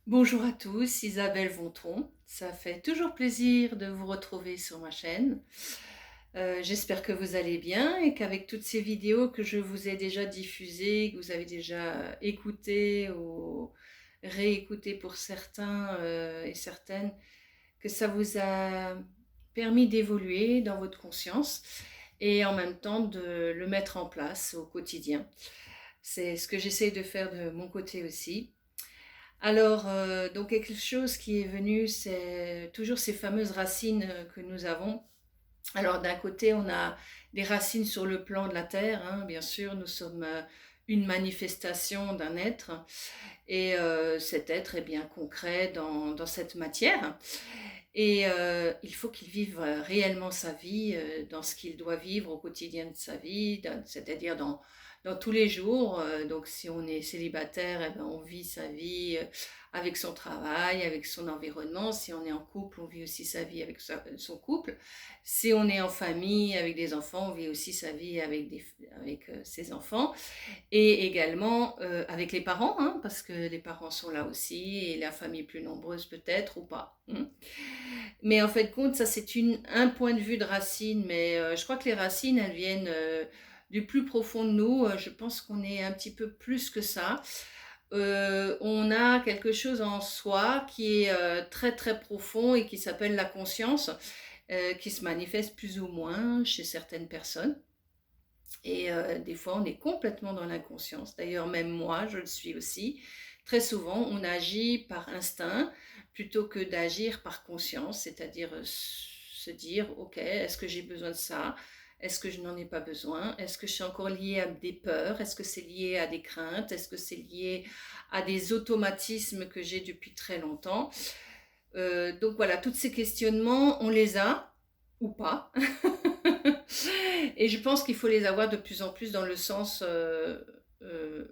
Bonjour à tous, Isabelle Vontron. Ça fait toujours plaisir de vous retrouver sur ma chaîne. J'espère que vous allez bien et qu'avec toutes ces vidéos que je vous ai déjà diffusées, que vous avez déjà écoutées ou réécoutées pour certains et certaines, que ça vous a permis d'évoluer dans votre conscience et en même temps de le mettre en place au quotidien. C'est ce que j'essaye de faire de mon côté aussi. Alors, donc quelque chose qui est venu, c'est toujours ces fameuses racines que nous avons. Alors, d'un côté, on a des racines sur le plan de la Terre, hein, bien sûr, nous sommes une manifestation d'un être, et cet être est bien concret dans cette matière. Et il faut qu'il vive réellement sa vie dans ce qu'il doit vivre au quotidien de sa vie, c'est-à-dire dans tous les jours. Donc si on est célibataire, eh ben, on vit sa vie avec son travail, avec son environnement. Si on est en couple, on vit aussi sa vie avec son couple. Si on est en famille, avec des enfants, on vit aussi sa vie avec ses enfants. Et également avec les parents, hein, parce que les parents sont là aussi, et la famille plus nombreuse peut-être ou pas. Hein. Mais en fait de compte, ça c'est un point de vue de racine, mais je crois que les racines, elles viennent du plus profond de nous. Je pense qu'on est un petit peu plus que ça. On a quelque chose en soi qui est très très profond et qui s'appelle la conscience, qui se manifeste plus ou moins chez certaines personnes. Et des fois, on est complètement dans l'inconscience. D'ailleurs, même moi, je le suis aussi. Très souvent, on agit par instinct plutôt que d'agir par conscience, c'est-à-dire se dire, OK, est-ce que j'ai besoin de ça? Est-ce que je n'en ai pas besoin? Est-ce que je suis encore liée à des peurs? Est-ce que c'est lié à des craintes? Est-ce que c'est lié à des automatismes que j'ai depuis très longtemps? Donc voilà, tous ces questionnements, on les a ou pas. Et je pense qu'il faut les avoir de plus en plus dans le sens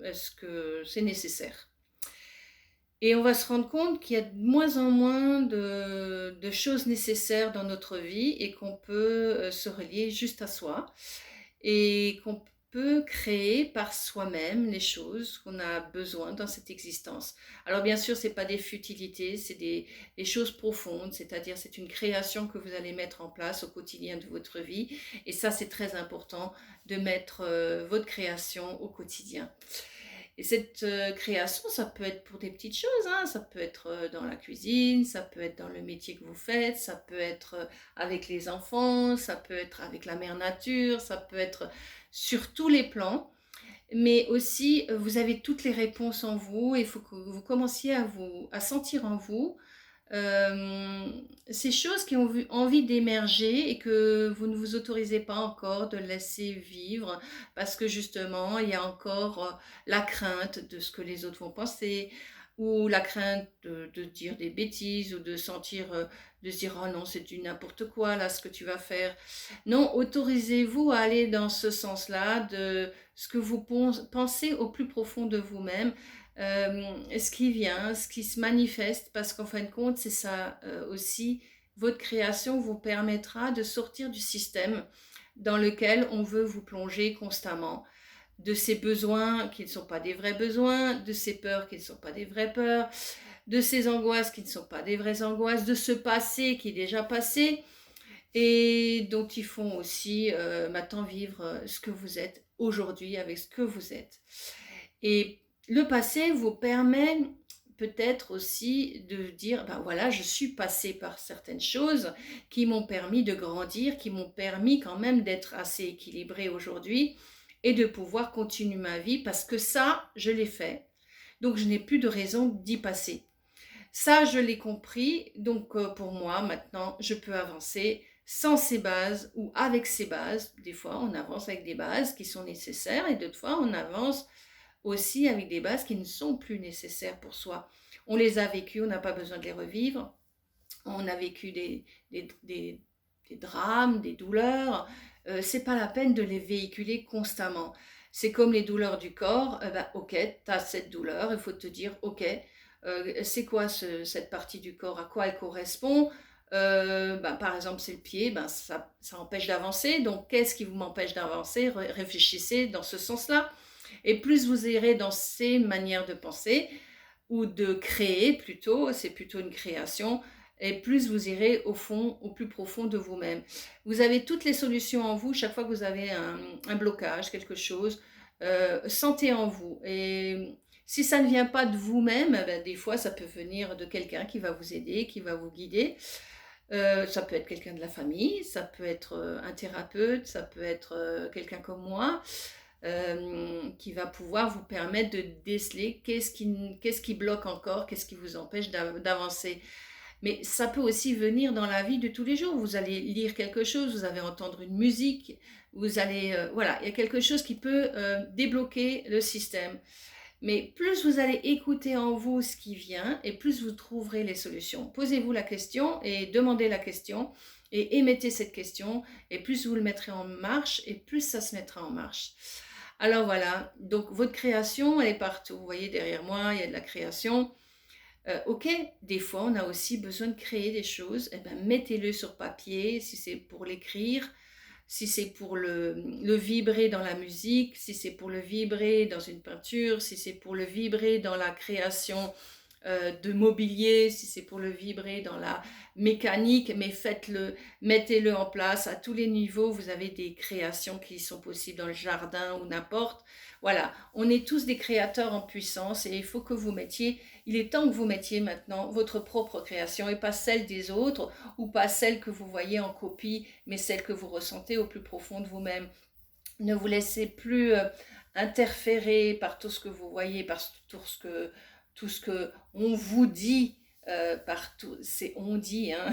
est-ce que c'est nécessaire? Et on va se rendre compte qu'il y a de moins en moins de choses nécessaires dans notre vie et qu'on peut se relier juste à soi et qu'on peut créer par soi-même les choses qu'on a besoin dans cette existence. Alors bien sûr, c'est pas des futilités, c'est des choses profondes, c'est-à-dire c'est une création que vous allez mettre en place au quotidien de votre vie. Et ça, c'est très important de mettre votre création au quotidien. Et cette création, ça peut être pour des petites choses, hein. Ça peut être dans la cuisine, ça peut être dans le métier que vous faites, ça peut être avec les enfants, ça peut être avec la mère nature, ça peut être sur tous les plans. Mais aussi, vous avez toutes les réponses en vous et il faut que vous commenciez à sentir en vous euh, ces choses qui ont envie d'émerger et que vous ne vous autorisez pas encore de laisser vivre parce que justement il y a encore la crainte de ce que les autres vont penser ou la crainte de dire des bêtises ou de sentir de se dire oh non c'est du n'importe quoi là ce que tu vas faire. Non, autorisez-vous à aller dans ce sens-là de ce que vous pensez au plus profond de vous-même, ce qui vient, ce qui se manifeste, parce qu'en fin de compte, c'est ça aussi, votre création vous permettra de sortir du système dans lequel on veut vous plonger constamment, de ces besoins qui ne sont pas des vrais besoins, de ces peurs qui ne sont pas des vraies peurs, de ces angoisses qui ne sont pas des vraies angoisses, de ce passé qui est déjà passé et dont ils font aussi maintenant vivre ce que vous êtes aujourd'hui avec ce que vous êtes. Et le passé vous permet peut-être aussi de dire, ben voilà, je suis passé par certaines choses qui m'ont permis de grandir, qui m'ont permis quand même d'être assez équilibrée aujourd'hui et de pouvoir continuer ma vie parce que ça, je l'ai fait. Donc, je n'ai plus de raison d'y passer. Ça, je l'ai compris. Donc, pour moi, maintenant, je peux avancer sans ces bases ou avec ces bases. Des fois, on avance avec des bases qui sont nécessaires et d'autres fois, on avance aussi avec des bases qui ne sont plus nécessaires pour soi. On les a vécues, on n'a pas besoin de les revivre. On a vécu des drames, des douleurs. C'est pas la peine de les véhiculer constamment. C'est comme les douleurs du corps. Ben, ok, tu as cette douleur, il faut te dire, ok, c'est quoi cette partie du corps, à quoi elle correspond. Ben, par exemple, c'est le pied, ben, ça empêche d'avancer. Donc, qu'est-ce qui vous m'empêche d'avancer? Réfléchissez dans ce sens-là. Et plus vous irez dans ces manières de penser, ou de créer plutôt, c'est plutôt une création, et plus vous irez au fond, au plus profond de vous-même. Vous avez toutes les solutions en vous chaque fois que vous avez un blocage, quelque chose, sentez en vous. Et si ça ne vient pas de vous-même, ben, des fois ça peut venir de quelqu'un qui va vous aider, qui va vous guider. Ça peut être quelqu'un de la famille, ça peut être un thérapeute, ça peut être quelqu'un comme moi, qui va pouvoir vous permettre de déceler qu'est-ce qui bloque encore, qu'est-ce qui vous empêche d'avancer. Mais ça peut aussi venir dans la vie de tous les jours. Vous allez lire quelque chose, vous allez entendre une musique, vous allez... voilà, il y a quelque chose qui peut débloquer le système. Mais plus vous allez écouter en vous ce qui vient, et plus vous trouverez les solutions. Posez-vous la question et demandez la question, et émettez cette question, et plus vous le mettrez en marche, et plus ça se mettra en marche. Alors voilà, donc votre création, elle est partout. Vous voyez, derrière moi, il y a de la création. Ok, des fois, on a aussi besoin de créer des choses. Eh ben, mettez-le sur papier, si c'est pour l'écrire, si c'est pour le vibrer dans la musique, si c'est pour le vibrer dans une peinture, si c'est pour le vibrer dans la création de mobilier, si c'est pour le vibrer dans la mécanique, mais faites-le, mettez-le en place à tous les niveaux. Vous avez des créations qui sont possibles dans le jardin ou n'importe. Voilà, on est tous des créateurs en puissance et il est temps que vous mettiez maintenant votre propre création et pas celle des autres ou pas celle que vous voyez en copie, mais celle que vous ressentez au plus profond de vous-même. Ne vous laissez plus interférer par tout ce que vous voyez, par tout ce que on vous dit, partout, c'est on dit, hein.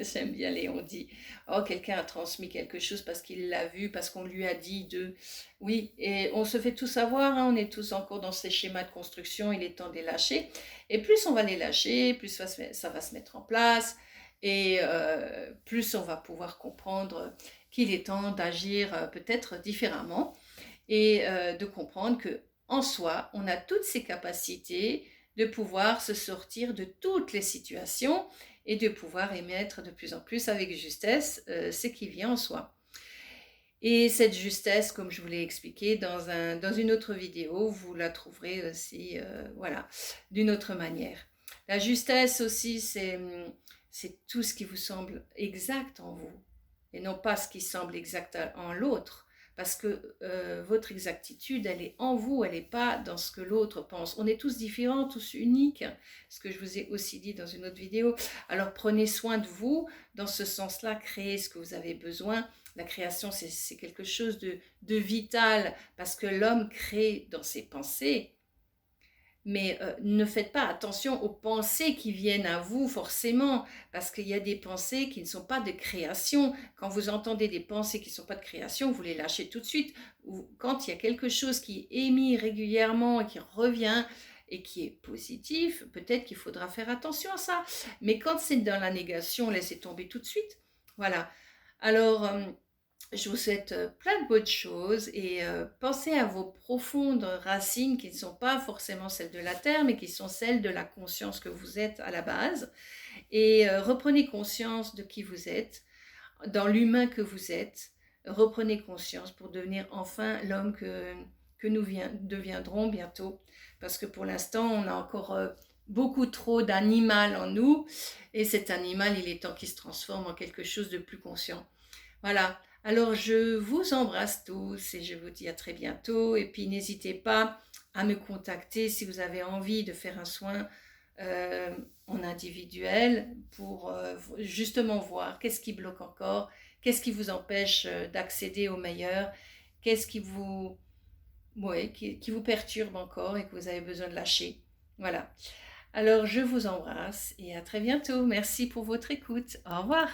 J'aime bien les on dit. Oh, quelqu'un a transmis quelque chose parce qu'il l'a vu, parce qu'on lui a dit de... Oui, et on se fait tout savoir, hein, on est tous encore dans ces schémas de construction, il est temps de les lâcher. Et plus on va les lâcher, plus ça va se mettre en place, et plus on va pouvoir comprendre qu'il est temps d'agir peut-être différemment, et de comprendre que en soi, on a toutes ces capacités de pouvoir se sortir de toutes les situations et de pouvoir émettre de plus en plus avec justesse ce qui vient en soi. Et cette justesse, comme je vous l'ai expliqué dans une autre vidéo, vous la trouverez aussi voilà, d'une autre manière. La justesse aussi, c'est tout ce qui vous semble exact en vous et non pas ce qui semble exact en l'autre. Parce que votre exactitude, elle est en vous, elle n'est pas dans ce que l'autre pense. On est tous différents, tous uniques, ce que je vous ai aussi dit dans une autre vidéo. Alors prenez soin de vous, dans ce sens-là, créez ce que vous avez besoin. La création, c'est quelque chose de vital, parce que l'homme crée dans ses pensées. Mais ne faites pas attention aux pensées qui viennent à vous forcément, parce qu'il y a des pensées qui ne sont pas de création. Quand vous entendez des pensées qui ne sont pas de création, vous les lâchez tout de suite. Ou quand il y a quelque chose qui est émis régulièrement et qui revient et qui est positif, peut-être qu'il faudra faire attention à ça. Mais quand c'est dans la négation, laissez tomber tout de suite. Voilà. Alors... je vous souhaite plein de bonnes choses et pensez à vos profondes racines qui ne sont pas forcément celles de la terre, mais qui sont celles de la conscience que vous êtes à la base. Et reprenez conscience de qui vous êtes, dans l'humain que vous êtes. Reprenez conscience pour devenir enfin l'homme que nous deviendrons bientôt. Parce que pour l'instant, on a encore beaucoup trop d'animal en nous. Et cet animal, il est temps qu'il se transforme en quelque chose de plus conscient. Voilà. Alors, je vous embrasse tous et je vous dis à très bientôt. Et puis, n'hésitez pas à me contacter si vous avez envie de faire un soin en individuel pour justement voir qu'est-ce qui bloque encore, qu'est-ce qui vous empêche d'accéder au meilleur, qu'est-ce qui qui vous perturbe encore et que vous avez besoin de lâcher. Voilà. Alors, je vous embrasse et à très bientôt. Merci pour votre écoute. Au revoir.